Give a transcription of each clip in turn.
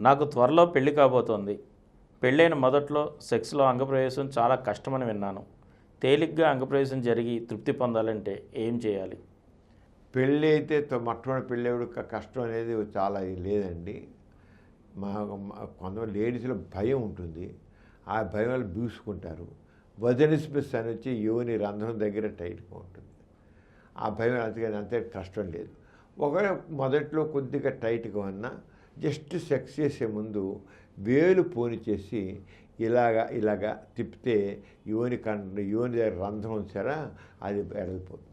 నాకు త్వరలో పెళ్లి కాబోతోంది. పెళ్ళైన మొదట్లో సెక్స్లో అంగప్రవేశం చాలా కష్టమని విన్నాను. తేలిగ్గా అంగప్రవేశం జరిగి తృప్తి పొందాలంటే ఏం చేయాలి? పెళ్ళి అయితే మొట్టమొదటి పెళ్ళేవుడు కష్టం అనేది చాలా లేదండి. కొంతమంది లేడీస్లో భయం ఉంటుంది. ఆ భయం వల్ల బీసుకుంటారు. వజనిస్మిస్ అని వచ్చి యోని రంధ్రం దగ్గర టైట్గా ఉంటుంది. ఆ భయం అంతే కష్టం లేదు. ఒకవేళ మొదట్లో కొద్దిగా టైట్గా ఉన్నా జస్ట్ సెక్స్ చేసే ముందు వేలు పోని చేసి ఇలాగా తిప్పితే యోని దగ్గర రంధ్రం ఉంచారా అది ఎడలిపోతుంది.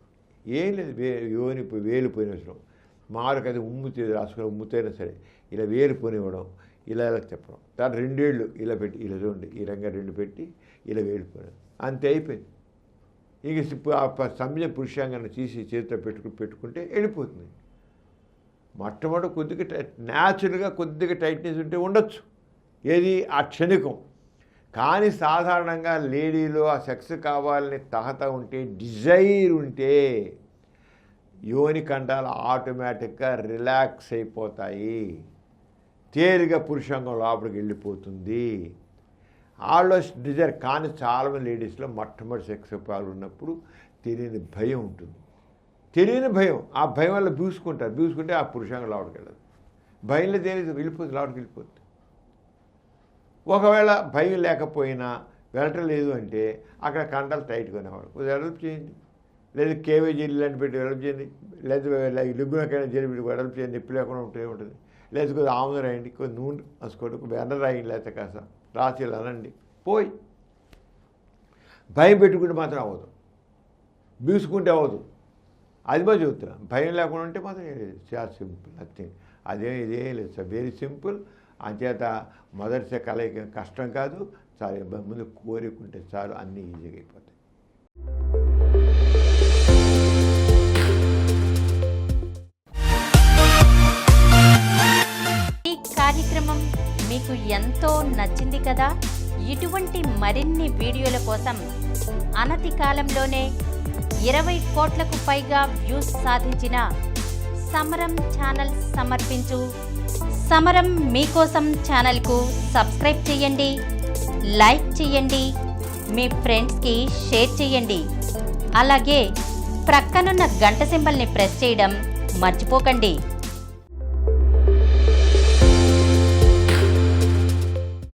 ఏం లేదు, వేలు పోయినవసరం మారుకు అది రాసుకుని ఉమ్ముతైనా సరే ఇలా వేలు పోనివ్వడం, ఇలా చెప్పడం. తర్వాత 2 ఏళ్ళు ఇలా పెట్టి ఇలా చూడండి, ఈ రంగా 2 పెట్టి ఇలా వేలు పోయడం, అంతే అయిపోయింది. ఇంక ఆ సమయం పురుషాంగాన్ని తీసి చేతితో పెట్టుకుంటే వెళ్ళిపోతుంది. మొట్టమొదటి కొద్దిగా న్యాచురల్గా కొద్దిగా టైట్నెస్ ఉంటే ఉండొచ్చు, ఏది ఆ క్షణికం. కానీ సాధారణంగా లేడీలో ఆ సెక్స్ కావాలని తహత ఉంటే, డిజైర్ ఉంటే యోని కండాలు ఆటోమేటిక్గా రిలాక్స్ అయిపోతాయి. తేలిగా పురుషాంగం లోపలికి వెళ్ళిపోతుంది. ఆళ్ళో డిజైర్. కానీ చాలామంది లేడీస్లో మొట్టమొదటి సెక్స్ పాల్గొన్నప్పుడు తెలియని భయం ఉంటుంది. తెలియని భయం. ఆ భయం వల్ల బీసుకుంటే ఆ పురుషాంగం లోపలికి వెళ్ళదు. భయంలో తెలియదు, లోపలికి వెళ్ళిపోతుంది. ఒకవేళ భయం లేకపోయినా వెళ్ళటం లేదు అంటే అక్కడ కండలు టైట్గా ఉన్నవాడు డెవలప్ చేయండి, లేదు కేవీ జెల్ లాంటి పెట్టి డెవలప్ చేయండి, లేదా లిగ్గునకైనా జెల్ పెట్టి డెవలప్ చేయండి. నొప్పి లేకుండా ఉంటుంది. లేదు కొద్దిగా ఆముదం రాయండి, కొద్ది నూనె రాసుకోండి, కొద్దిగా ఎండ రాయండి, లేకపోతే కాస్త రాసి అనండి, పోయి. భయం పెట్టుకుంటే మాత్రం అవ్వదు, బీసుకుంటే అవ్వదు. అది బాగా చెబుతున్నా. భయం లేకుండా ఉంటే మాత్రం చాలా సింపుల్. ఇదేం లేదు సార్, వెరీ సింపుల్. అంచేత మొదటి కలయిక కష్టం కాదు, చాలా ముందు కోరికుంటే చాలు, అన్నీ ఈజీగా అయిపోతాయి. ఈ కార్యక్రమం మీకు ఎంతో నచ్చింది కదా. ఇటువంటి మరిన్ని వీడియోల కోసం అనతి కాలంలోనే 20 కోట్లకు పైగా వ్యూస్ సాధించిన సమరం ఛానల్ సమర్పించు సమరం మీకోసం ఛానల్కు సబ్స్క్రైబ్ చేయండి, లైక్ చేయండి, మీ ఫ్రెండ్స్కి షేర్ చేయండి. అలాగే ప్రక్కనున్న గంట సింబల్ని ప్రెస్ చేయడం మర్చిపోకండి.